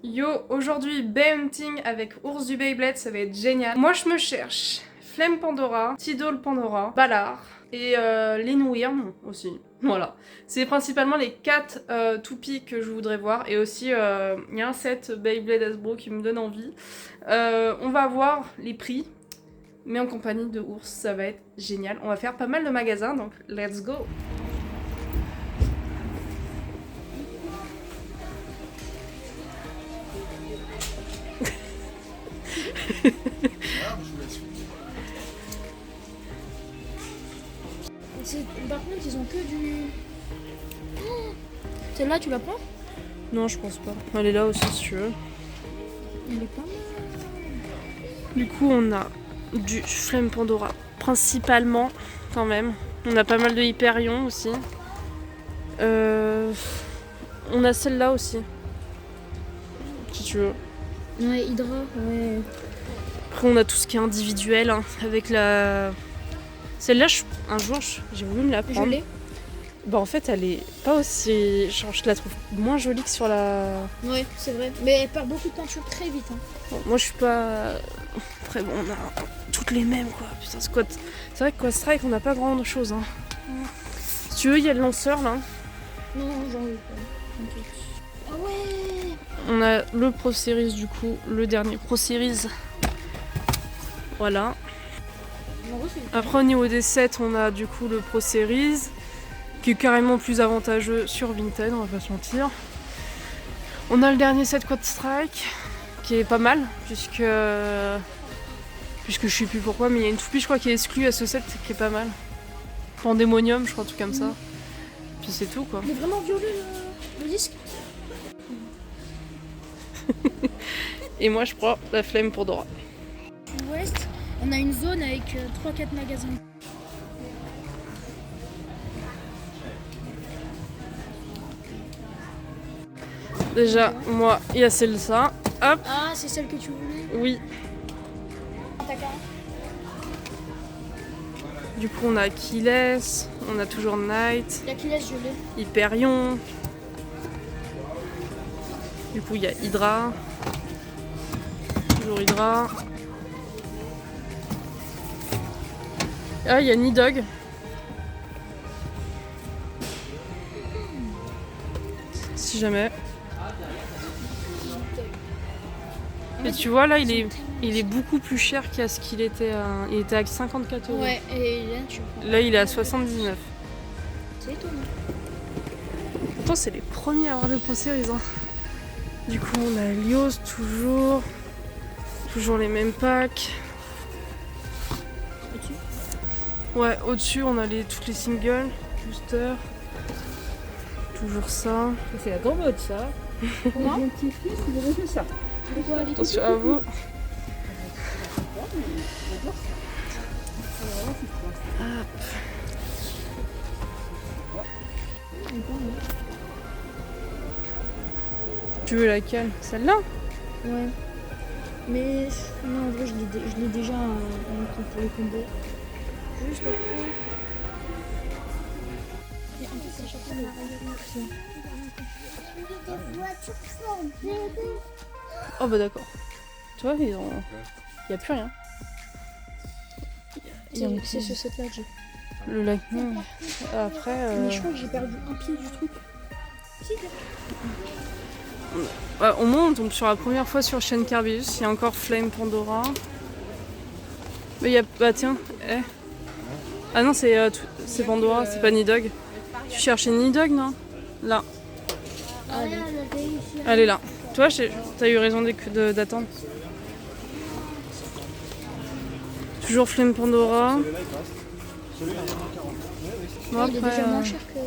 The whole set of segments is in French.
Yo, aujourd'hui Hunting avec Ours du Beyblade, ça va être génial. Moi je me cherche Flemme Pandora, Tidal Pandora, Ballard et Linwyrm aussi. Voilà, c'est principalement les 4 toupies que je voudrais voir et aussi il y a un set Beyblade Hasbro qui me donne envie. On va voir les prix, mais en compagnie de Ours, ça va être génial. On va faire pas mal de magasins, donc let's go. Par contre, ils ont que du. Oh, celle-là, tu la prends? Non, je pense pas. Elle est là aussi si tu veux. Elle est pas mal. Du coup, on a du Flemme Pandora, principalement, quand même. On a pas mal de Hyperion aussi. On a celle-là aussi, si tu veux. Ouais, Hydra, ouais. Après, on a tout ce qui est individuel, hein, avec la... Celle-là, un jour, j'ai voulu me la Je prendre. l'ai. Bah en fait, elle est pas aussi... Genre, je la trouve moins jolie que sur la... Ouais, c'est vrai. Mais elle perd beaucoup de peinture très vite. Hein. Bon, moi, je suis pas... Après, bon, on a toutes les mêmes, quoi. Putain, c'est vrai que Quad Strike, on n'a pas grand-chose, hein. Si tu veux, il y a le lanceur, là. Non, j'en veux pas. Okay. Ah ouais. On a le Pro Series, du coup, le dernier Pro Series. Voilà. Après, au niveau des sets, on a du coup le Pro Series, qui est carrément plus avantageux sur Vinted, on va pas se mentir. On a le dernier set Quad Strike, qui est pas mal, puisque je sais plus pourquoi, mais il y a une toupie, je crois, qui est exclue à ce set, qui est pas mal. Pandemonium, je crois, un truc comme ça. Puis c'est tout, quoi. Il est vraiment violet, le disque. Et moi, je prends la Flemme Pandora. Ouest, on a une zone avec 3-4 magasins. Déjà, moi, il y a celle-là. Hop. Ah, c'est celle que tu voulais? Oui. Du coup, on a Achilles, on a toujours Knight. L'Achilles, je l'ai. Hyperion. Du coup, il y a Hydra. Toujours Hydra. Ah, il y a Nidog. Si jamais. Et tu vois, là, il est beaucoup plus cher qu'à ce qu'il était. Il était à 54 €. Ouais, et là, Là, il est à 79. C'est étonnant. Pourtant, c'est les premiers à avoir des Pro Series, hein. Du coup, on a Lios, toujours. Toujours les mêmes packs. Au-dessus? Ouais, au-dessus, on a toutes les singles, booster. Toujours ça. C'est la grande mode, ça. Comment? Mon petit-fils, il avait fait ça. Pourquoi les Attention à vous. Tu veux laquelle? Celle-là? Ouais. Mais non, en vrai, je l'ai déjà pour les combos. Juste après. Et en fait, à chaque fois, Oh bah d'accord. Tu vois, il n'y a plus rien. c'est ce set-là que j'ai. Le Lightning. Après. Mais je crois que j'ai perdu un pied du truc. Bah, au moins, on tombe sur la première fois sur Shen Carbius. Il y a encore Flame Pandora. Mais il y a. Bah tiens. Ah non, c'est Pandora, c'est pas Nidog. Tu cherchais Nidog, non? Là. Elle est là. Tu vois, t'as eu raison d'attendre. Toujours Flame Pandora. Bon, Il est après, déjà moins cher que.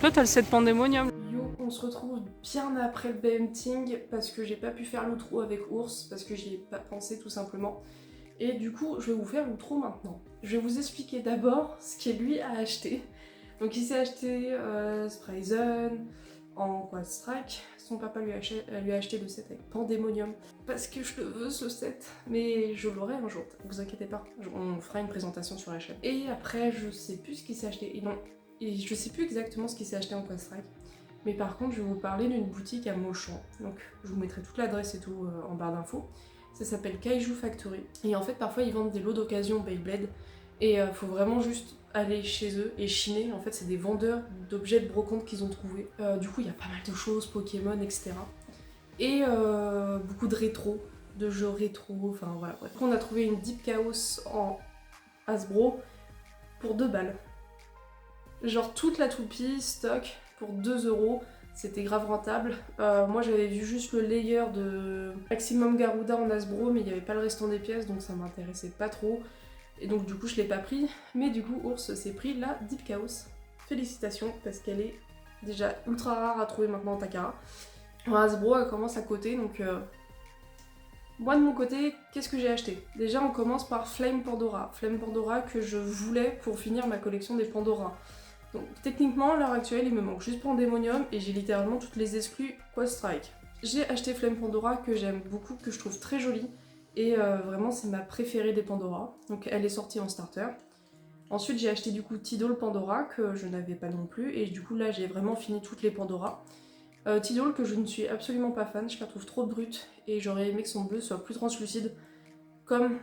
toi, t'as le set Pandemonium. Yo, on se retrouve bien après le BMting parce que j'ai pas pu faire l'outro avec Ours parce que j'y ai pas pensé tout simplement. Et du coup, je vais vous faire l'outro maintenant. Je vais vous expliquer d'abord ce qu'il lui a acheté. Donc il s'est acheté Sprayzen en Quad Strike. Son papa lui a acheté le set avec Pandemonium. Parce que je le veux ce set, mais je l'aurai un jour, vous inquiétez pas. On fera une présentation sur la chaîne. Et après, je sais plus ce qu'il s'est acheté. Et non, et je sais plus exactement ce qu'il s'est acheté en Quad Strike. Mais par contre, je vais vous parler d'une boutique à Mauchamp. Donc, je vous mettrai toute l'adresse et tout en barre d'infos. Ça s'appelle Kaiju Factory. Et en fait, parfois, ils vendent des lots d'occasion Beyblade. Et faut vraiment juste aller chez eux et chiner. En fait, c'est des vendeurs d'objets de brocante qu'ils ont trouvés. Du coup, il y a pas mal de choses, Pokémon, etc. Et beaucoup de rétro, de jeux rétro, enfin voilà. Bref. On a trouvé une Deep Chaos en Hasbro pour 2 balles. Genre toute la toupie, stock, pour 2 €. C'était grave rentable. Moi j'avais vu juste le layer de Maximum Garuda en Hasbro, mais il n'y avait pas le restant des pièces, donc ça m'intéressait pas trop. Et donc du coup je l'ai pas pris. Mais du coup Ours s'est pris la Deep Chaos. Félicitations, parce qu'elle est déjà ultra rare à trouver maintenant en Takara. En Hasbro elle commence à côté, donc... Moi de mon côté, qu'est-ce que j'ai acheté? Déjà on commence par Flame Pandora. Flame Pandora que je voulais pour finir ma collection des Pandora. Donc techniquement, à l'heure actuelle, il me manque juste Pandemonium et j'ai littéralement toutes les exclus Quest Strike. J'ai acheté Flame Pandora que j'aime beaucoup, que je trouve très jolie et vraiment c'est ma préférée des Pandora. Donc elle est sortie en starter. Ensuite j'ai acheté du coup Tidal Pandora que je n'avais pas non plus et du coup là j'ai vraiment fini toutes les Pandora. Tidal que je ne suis absolument pas fan, je la trouve trop brute et j'aurais aimé que son bleu soit plus translucide comme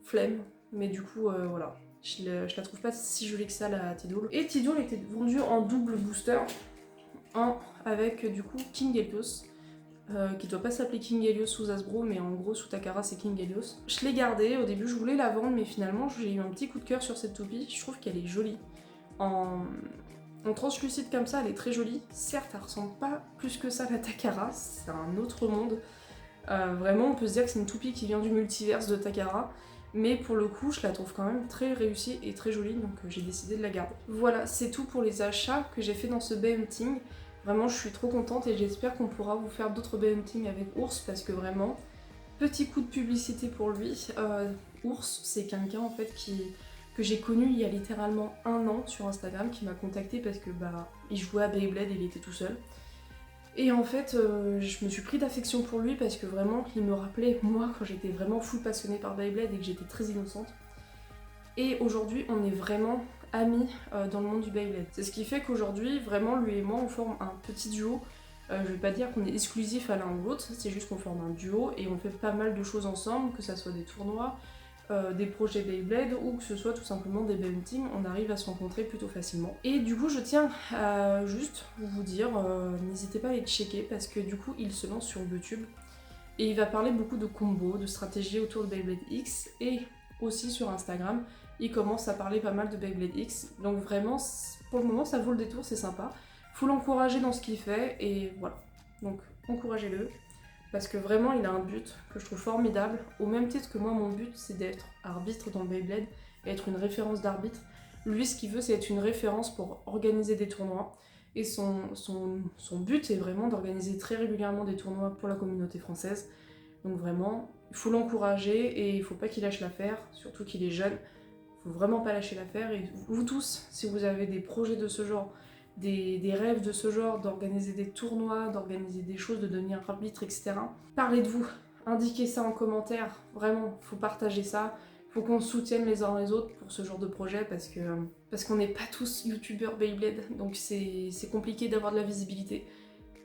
Flame, mais du coup voilà. Je la trouve pas si jolie que ça la Tidal. Et Tidal était vendue en double booster, avec du coup King Helios, qui doit pas s'appeler King Helios sous Hasbro, mais en gros sous Takara c'est King Helios. Je l'ai gardée, au début je voulais la vendre, mais finalement j'ai eu un petit coup de cœur sur cette toupie, je trouve qu'elle est jolie. En translucide comme ça, elle est très jolie. Certes, elle ressemble pas plus que ça à la Takara, c'est un autre monde. Vraiment, on peut se dire que c'est une toupie qui vient du multiverse de Takara. Mais pour le coup, je la trouve quand même très réussie et très jolie, donc j'ai décidé de la garder. Voilà, c'est tout pour les achats que j'ai fait dans ce BMTing. Vraiment, je suis trop contente et j'espère qu'on pourra vous faire d'autres BMTing avec Ours, parce que vraiment, petit coup de publicité pour lui. Ours, c'est quelqu'un en fait que j'ai connu il y a littéralement 1 an sur Instagram, qui m'a contacté parce que il jouait à Beyblade et il était tout seul. Et en fait, je me suis pris d'affection pour lui parce que vraiment, il me rappelait moi quand j'étais vraiment full passionnée par Beyblade et que j'étais très innocente. Et aujourd'hui, on est vraiment amis dans le monde du Beyblade. C'est ce qui fait qu'aujourd'hui, vraiment, lui et moi, on forme un petit duo. Je vais pas dire qu'on est exclusif à l'un ou l'autre, c'est juste qu'on forme un duo et on fait pas mal de choses ensemble, que ça soit des tournois, des projets Beyblade ou que ce soit tout simplement des BMTing, on arrive à se rencontrer plutôt facilement. Et du coup je tiens à juste vous dire, n'hésitez pas à les checker parce que du coup il se lance sur YouTube et il va parler beaucoup de combos, de stratégies autour de Beyblade X et aussi sur Instagram, il commence à parler pas mal de Beyblade X, donc vraiment pour le moment ça vaut le détour, c'est sympa. Faut l'encourager dans ce qu'il fait et voilà, donc encouragez-le. Parce que vraiment, il a un but que je trouve formidable, au même titre que moi, mon but, c'est d'être arbitre dans Beyblade et être une référence d'arbitre. Lui, ce qu'il veut, c'est être une référence pour organiser des tournois. Et son but est vraiment d'organiser très régulièrement des tournois pour la communauté française. Donc vraiment, il faut l'encourager et il faut pas qu'il lâche l'affaire, surtout qu'il est jeune. Il faut vraiment pas lâcher l'affaire. Et vous tous, si vous avez des projets de ce genre, des rêves de ce genre, d'organiser des tournois, d'organiser des choses, de devenir arbitre, etc. Parlez de vous, indiquez ça en commentaire, vraiment, faut partager ça, faut qu'on se soutienne les uns les autres pour ce genre de projet parce qu'on n'est pas tous youtubeurs Beyblade, donc c'est compliqué d'avoir de la visibilité.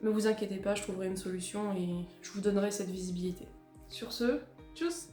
Mais vous inquiétez pas, je trouverai une solution et je vous donnerai cette visibilité. Sur ce, tchuss!